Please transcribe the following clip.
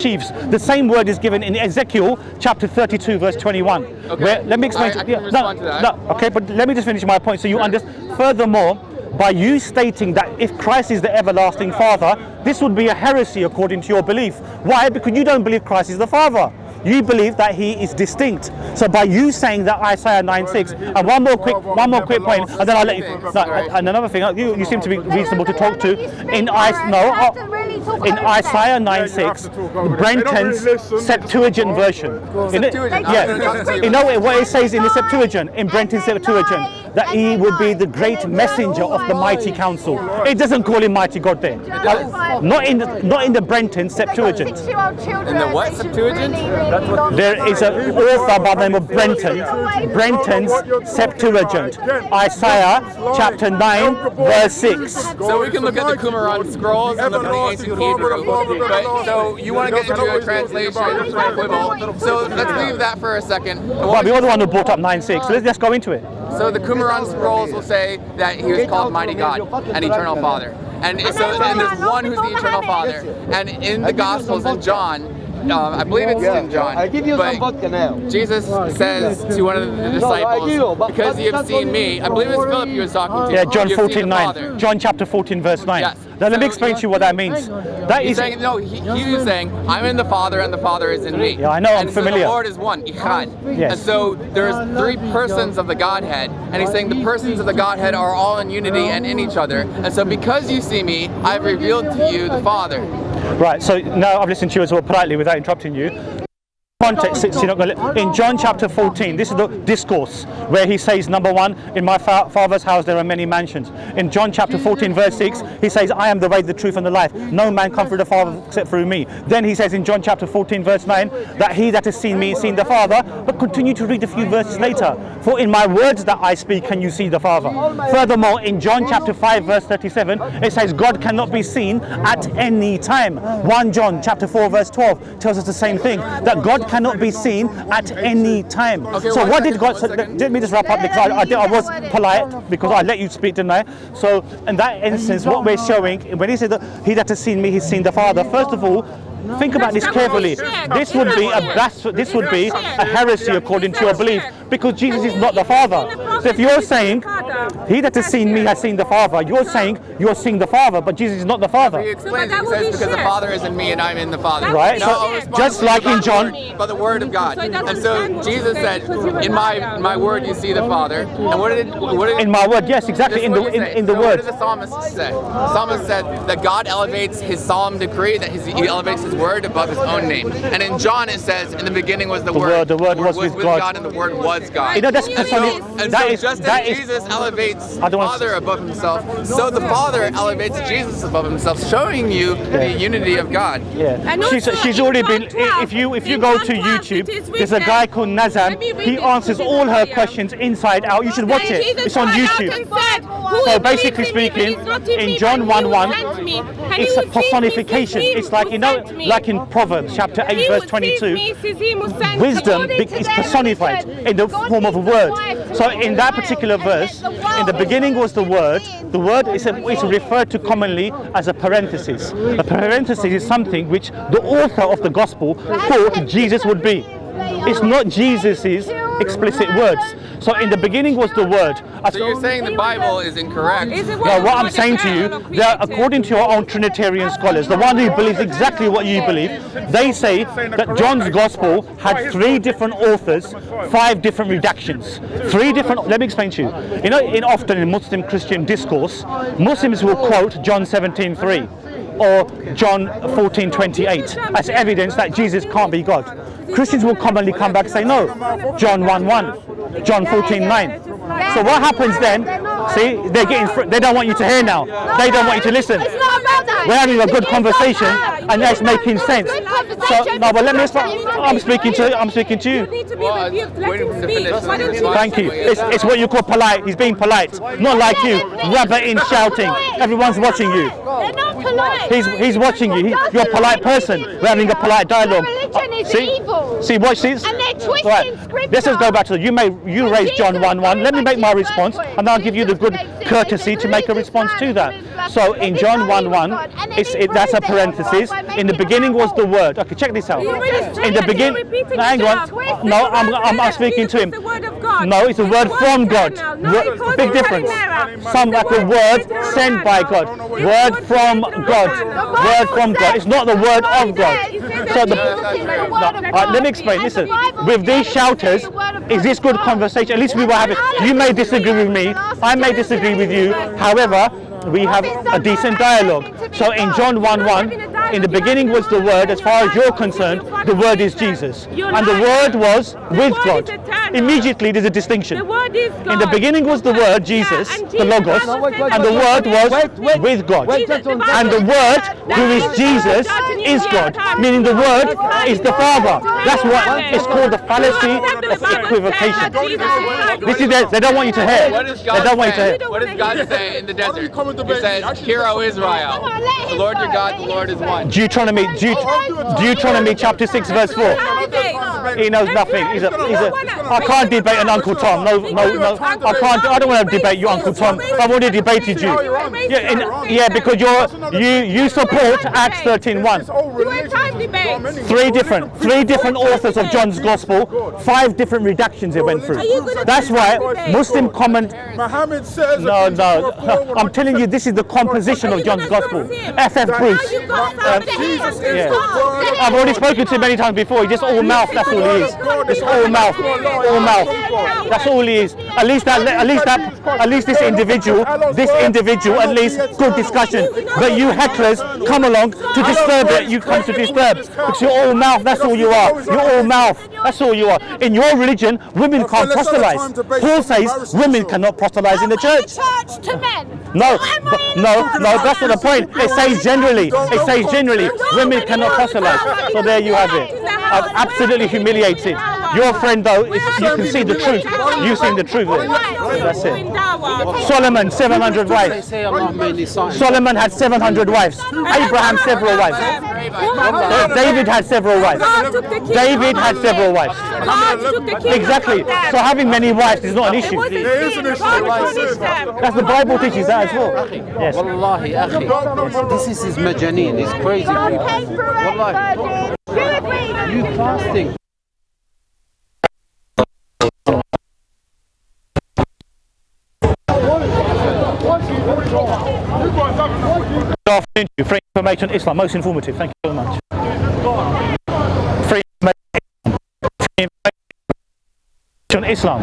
achieves. The same word is given in Ezekiel chapter 32 verse 21. Okay. Where, let me explain. I can respond to that. Okay, but let me just finish my point so you understand. Furthermore, by you stating that if Christ is the everlasting Father, this would be a heresy according to your belief. Why? Because you don't believe Christ is the Father. You believe that he is distinct. So by you saying that Isaiah 9:6, and one more quick point, and then I'll let you. No, and another thing, you seem to be reasonable to talk to. In Isaiah 9:6, Brenton's Septuagint version. You know what it says in the Septuagint, in Brenton's Septuagint, that he would be the great messenger of the mighty council. It doesn't call him mighty God there. Not in the Brenton Septuagint. In the what Septuagint? There is an author by the name of Brenton's Septuagint, Isaiah chapter 9 verse 6. So we can look at the Qumran scrolls and look at the ancient Hebrew, but so you want to get into a translation, so let's leave that for a second. Well, you're the one who brought up 9:6, so let's go into it. So the Qumran scrolls will say that he was called Mighty God and Eternal Father, and so and there's one who's the Eternal Father, and in the Gospels in John, I believe it's in John, but Jesus says to one of the disciples, because you have seen me, I believe it's Philip he was talking to. Yeah, John 14:9. John chapter 14 verse 9. Yes. Now let me explain to you what that means. That He's is saying, no, he was saying, I'm in the Father and the Father is in me. Yeah, I know, I'm and familiar. So the Lord is one, Echad. Yes. And so there's three persons of the Godhead, and he's saying the persons of the Godhead are all in unity and in each other. And so because you see me, I've revealed to you the Father. right. So now I've listened to you as well politely without interrupting you. Context, you're not going to, in John chapter 14, this is the discourse where he says, number one, in my Father's house there are many mansions. In John chapter 14 verse 6, he says, I am the way, the truth and the life. No man comes through the Father except through me. Then he says in John chapter 14 verse 9, that he that has seen me has seen the Father. But continue to read a few verses later. For in my words that I speak can you see the Father. Furthermore, in John chapter 5 verse 37, it says God cannot be seen at any time. 1 John chapter 4 verse 12 tells us the same thing, that God cannot be seen at any time. Okay, so what did God, so let me just wrap up, because I was polite because I let you speak, didn't I? So in that instance, what we're showing, when he said that he that has seen me, he's seen the Father, first of all, think about this carefully. This would be a heresy according to your belief, because Jesus is not the Father. So if you're saying he that has seen me has seen the Father, you're saying you're seeing the Father, but Jesus is not the Father. He explains, he says, because the Father is in me and I'm in the Father. Right. So just like in John, by the word of God. And so Jesus said, in my word you see the Father. And what did in my word, yes, exactly, in the word. What did the psalmist say? The psalmist said that God elevates his solemn decree, that he elevates his word above his own name. And in John it says, in the beginning was the Word. The Word was with God, and the Word was God. You know, that's just as Jesus elevates the Father above himself, so the Father elevates Jesus above himself, showing you the unity of God. Yeah, she's already been. If you go to YouTube, there's a guy called Nazam. He answers all her questions inside out. You should watch it. It's on YouTube. So basically speaking, in John 1:1, it's a personification. It's like, you know, like in Proverbs chapter 8 verse 22, wisdom is personified in the form of a word. So in that particular verse, in the beginning was the word is referred to commonly as a parenthesis. A parenthesis is something which the author of the gospel thought Jesus would be. It's not Jesus's explicit words. So in the beginning was the word. So you're saying the Bible is incorrect? Well, what I'm saying to you, that according to your own Trinitarian scholars, the one who believes exactly what you believe, they say that John's Gospel had 3 different authors, 5 different redactions. 3 different, let me explain to you. You know, often in Muslim Christian discourse, Muslims will quote John 17:3 or John 14:28 as evidence that Jesus can't be God. Christians will commonly come back and say, no, John 1:1, John 14:9. So what happens then? See, they don't want you to hear now. They don't want you to listen. We're having a good conversation, and that's making sense. So no, but let me. I'm speaking to you. Thank you. It's what you call polite. He's being polite, not like you, rabbiting, shouting. Everyone's watching you. They're not polite. He's watching you. You're a polite person. We're having a polite dialogue. Religion is evil. See, watch this. And they're twisting scripture. Let's just go back to you raised John 1:1. Let me make my response, and I'll give you the good courtesy to make a response to that. So in John 1:1, that's a parenthesis. In the beginning was the Word. Okay, check this out. In the beginning, hang on. No, I'm speaking to him. No, it's a word from God. Big difference. Some like a word sent by God. Word from God. Word from God. It's not the word of God. So let me explain. Listen, with these shouters, is this good conversation? At least we were having. You may disagree with me. I may disagree with you. However, we have a decent dialogue. So in John 1:1, in the beginning was the Word. As far as you're concerned, the Word is Jesus, and the Word was with God. Immediately, there's a distinction. In the beginning was the Word, Jesus, the Logos, and the Word was with God. And the Word, who is Jesus, is God, meaning the Word is the Father. That's what is called the fallacy of equivocation. This is they don't want you to hear. They don't want you to hear. What does God say in the desert? He says, "Hear, O Israel, the Lord your God, the Lord is one." Deuteronomy chapter 6 verse 4. He knows nothing. I can't debate an Uncle Tom. No. I don't want to debate you, Uncle Tom. I've already debated you. Yeah, because you support Acts 13:1. Three different authors of John's Gospel, 5 different redactions it went through. That's why Muslim comment. Muhammad says. No. I'm telling you, this is the composition of John's Gospel. F.F. Bruce. I've already spoken to him many times before. He's just all mouth. That's all he is. Just all mouth. All mouth. That's all he is. At least this individual, at least good discussion. But you hecklers come along to disturb it. You come to disturb because you're all mouth. That's all you are. You're all mouth. That's all you are. In your religion, women can't proselytize. Paul says women cannot proselytize in the church. To men. No, that's not the point. It says generally, women cannot proselytize. So there you have it. Absolutely humiliated. Your friend though, you can see the truth. You've seen the truth there. That's it. Solomon, 700 wives. Solomon had 700 wives. Abraham, several wives. David had several wives. Exactly. So having many wives is not an issue. That's the Bible teaches that as well. Yes. Wallahi, akhi. This is his majaneen. He's crazy. Wallahi. You fasting. Good afternoon to you. Free information on Islam, most informative. Thank you very much. Free information on Islam.